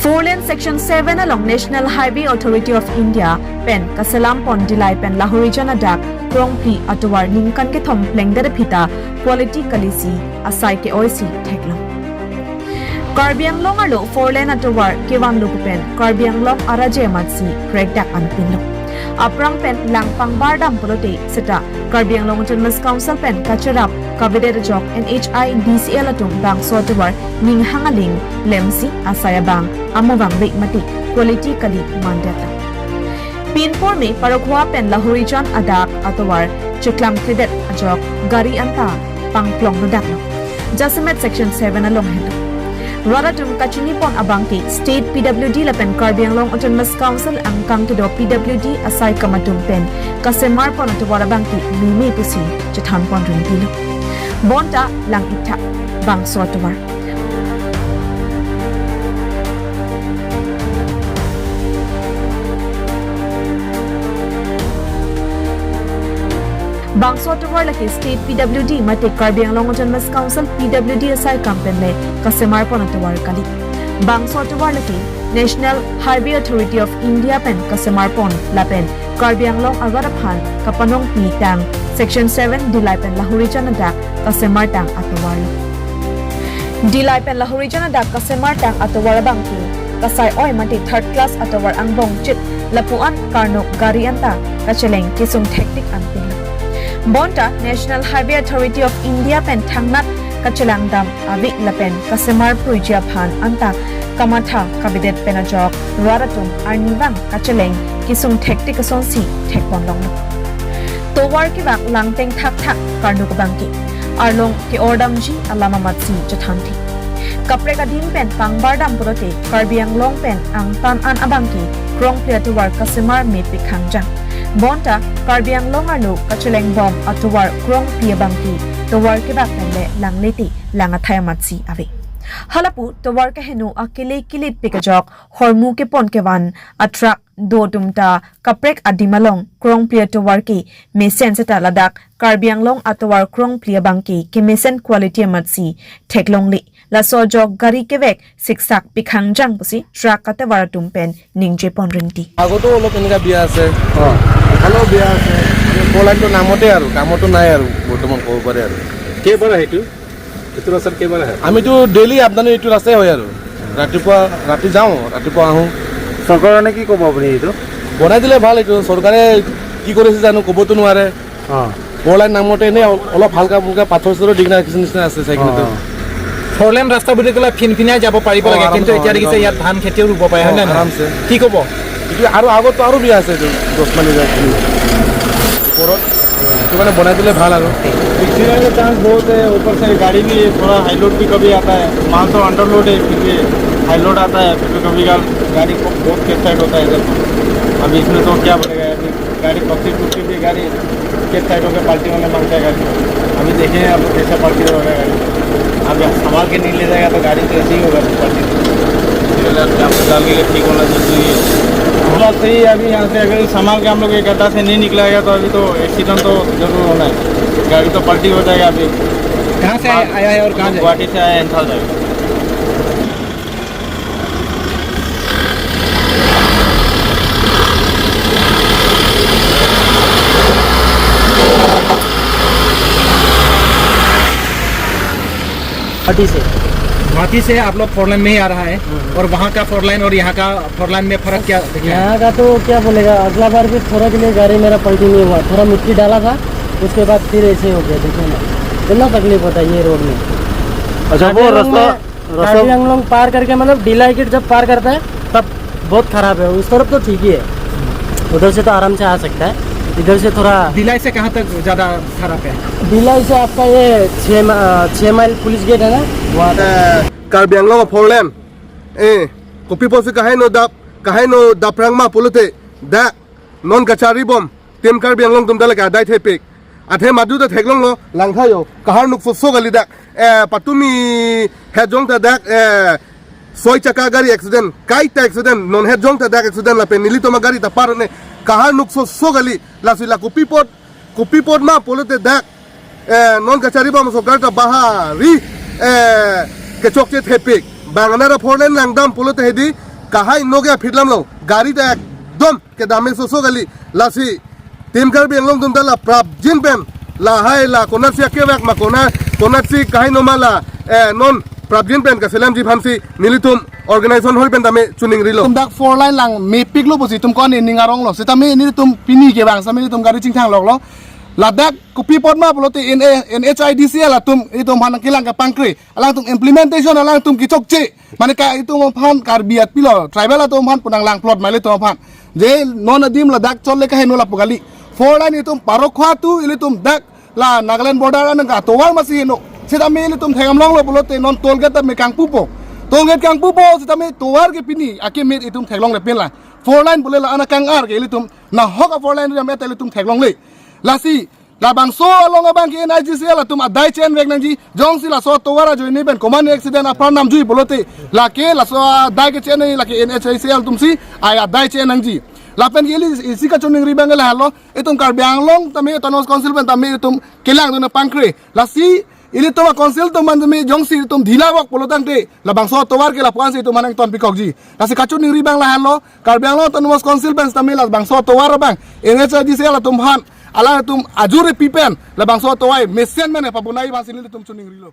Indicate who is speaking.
Speaker 1: 4-lane Section 7 along National Highway Authority of India pen ka selam pon Dillai pen Lahorijan adak krongpli atovar ningkan ke thom plengdet aphita quality kalisi asai ke oisi theklam Karbianglong alo 4-lane atovar kewan luk pen Karbianglong araje matsi crackdak anpinlo aprang pen langpang bardam polote seta Karbianglong Autonomous Council pen kacharap kavidere jok NHI DCL atung bang software ning hangaling lemsi asayabang amokehangve mati quality kali mandata pinpor me parokwa pen Lahorijan adak atovar chiklam pledet ajok gari anta pangplong nodak Jasimet Section 7 along hendo Radatum kachini pon abangki State PWD lapen Karbianglong Autonomous Council angkang kedo PWD asai kamatung pen kasemar pon atovar abangki mimi pusi chathan pon rinpilo bonta lang itha bang software Bangso atovar laki State PWD mate Karbianglong Autonomous Council PWD asai campaign le kasemar pon atovar kali Bangso atovar laki National Highway Authority of India pen kasemar pon lapen Karbianglong agaraphan kapanong pitang Section 7 Dillai pen Lahorijan adak kasemar tang atovar Dillai pen Lahorijan adak kasemar tang atovar bangki kasai oi mate third class atovar angbong chit lapuan karnok gari anta kacheleng kisung tactic anpin Bonta National Highway Authority of India pen thangnat kachelang dam avi lapen kasemar pruija phan anta kamatha kabidet penajok raratum arnibang kacheleng kisung tactic asonsi thekpon long towar ki bak langteng thak thak karnuk bangki arlong ke ordamji alama matsi chathanthi kapreka din pen pangbardam purote Karbianglong pen ang tan an abangki krong pliatuwar kasemar me pikhangjang bonta Karbianglong alo kacheleng bom atovar krong piabangki towar ke bak le langleti langathai matsi ave halapu towar ke henu akele kilit pikajok hormu ke pon ke wan atrak do tumta kaprek adimalong krong pliatowar ki mesen seta ladak Karbianglong atowar krong pliabangki ke mesen quality matsi theklongli la sojok gari kevek siksak pikhangjang pusi truck atewar tumpen ningje pon rinti
Speaker 2: agoto olop enga biya ase halo biya ase bolai to namote aru kamoto nai aru bortoman ko pare aru ke bara hetu etu rasar ke bara ami to daily apnani etu rasai hoy aru rati jao ratipa ahu
Speaker 3: सरकारने কি কব আপনি এটো
Speaker 2: বনাই দিলে ভাল এটো সরকারে কি করেছে জানো কবতো নোৱাৰে bolai namote নে অলপ হালকা ফুলকা পাথৰ সৰ ডিগনা কিছু নিচিনা আছে সাইকেলটো
Speaker 3: 4 লেন ৰাস্তা বুলি কলে ফিনফিনাই যাব পাৰিব লাগে কিন্তু এতিয়া দেখিছে ইয়াত ধান খেতিও ৰুব পাৰে হয় না
Speaker 2: আৰামছে
Speaker 3: কি কব
Speaker 2: এটো আৰু আগতো আৰু বিয়া আছে 10 মানে যায় ওপৰত तो मैंने बना दिले भाल आरो
Speaker 4: एक्सीडेंट का चांस बहुत है ऊपर से गाड़ी भी थोड़ा हाई लोड भी कभी आता है माल तो अंडर लोड है फिर भी हाई लोड आता है फिर कभी गाड़ी को बहुत केस साइड होता है इधर अभी इसमें तो क्या बढ़ेगा अभी गाड़ी पक्की टूटी भी गाड़ी केस साइड होकर पार्टी वाले मांगता है गाड़ी अभी देखें अब कैसा पार्टी होगा गाड़ी अब संभाल के नहीं ले जाएगा तो गाड़ी तो ऐसे ही होगा पार्टी डाल के ठीक होना चाहिए बात सही है अभी यहाँ से अगर संभाल के हम लोग एक गड्ढा से नहीं निकलेगा तो अभी तो एक्सीडेंट तो जरूर होना है गाड़ी तो पलटी हो जाएगा अभी
Speaker 3: कहाँ से आया है और कहाँ से
Speaker 4: गुवाहाटी से आया है इंथल जाएगा
Speaker 3: गुवाहाटी से आप लोग 4 लाइन में ही आ रहा है और वहाँ का 4 लाइन और यहाँ का 4 लाइन में फर्क क्या देखिए
Speaker 5: यहाँ का तो क्या बोलेगा अगला बार भी थोड़ा के लिए गाड़ी मेरा पलटी नहीं हुआ थोड़ा मिट्टी डाला था उसके बाद फिर ऐसे हो गया देखो ना कितना तकलीफ होता है ये रोड में
Speaker 3: अच्छा वो रास्ता
Speaker 5: कार्बियांगलोंग पार करके मतलब डिलाई गेट जब पार करता है तब बहुत खराब है उस तरफ तो ठीक ही है उधर से तो आराम से आ सकता है इधर से थोड़ा
Speaker 3: दिलाई से कहाँ तक ज़्यादा खराब है
Speaker 5: डिलाई से आपका ये 6 माइल पुलिस गेट है ना वहाँ
Speaker 2: Karbianglong 4 lane kopi posi kahay no daprang ma pulute da non kachari bom tem Karbianglong tum dala ka dai thepik athe madu da theklong lo langthayo kahar nuk so gali dak patumi hejong ta dak soi chaka gari accident kai ta accident non hejong ta dak accident la pe nili toma gari ta parne kahar nuk so gali la sila kopi pot ma pulute dak non kachari bom so garta bahari ke chokche thepik bangana ra 4 lane langdam pulote hedi kahai noge phitlam lo gari ta ekdom ke dame soso gali lasi tim kar biang long tum dala prap jin pen la hai la konat sia ke wak ma konat si kahai no mala non prap jin pen ka selam ji phamsi nilitum organization hol pen dame chuning rilo
Speaker 6: tum dak 4 line lang me pik lo bosi tum kon ni ngarong lo seta me ni tum pini ke bang sami tum gari chingthang lok lo ladak kopi pot ma polote in NHIDCL la tum itum han kilang ka pangkre alang tum implementation alang tum kichok che mane ka itum phan karbiat pilo tribal tum phan punang lang plot male tum phan je non adim ladak cholle ka heno la pugali 4 line itum parokha tu ilitum dak la Nagaland border anang ka towar masi no seta me ilitum thegam long lo polote non tolget ta me kang pupo tolget kang pupo seta me towar ke pini ake me itum theglong le pen la 4 line bole la ana kang ar ke ilitum na hoka 4 line ria me ta ilitum theglong le lasi la bang so along abang ki NIGCL la tum adai chen vek nang ji jong si la so towara jo ni ben command accident apar nam jui bolote la ke la so dai ke chen la ke NHICL tum si ay adai chen nang ji la pen ki isi ka chuning ri bang la halo itum kar biang long tame tonos council ben tame itum kelang na pangkre la si ili to council to man me jong si tum dhila wak polotang te la bang so towar ke la puan si tum manang ton pikok ji la si ka chuning ri bang la halo kar biang long tonos council ben tame la bang so towar bang NHICL la tum han ala tum ajure pipen la bangso towai mesen mene papunai basin tum chuning rilo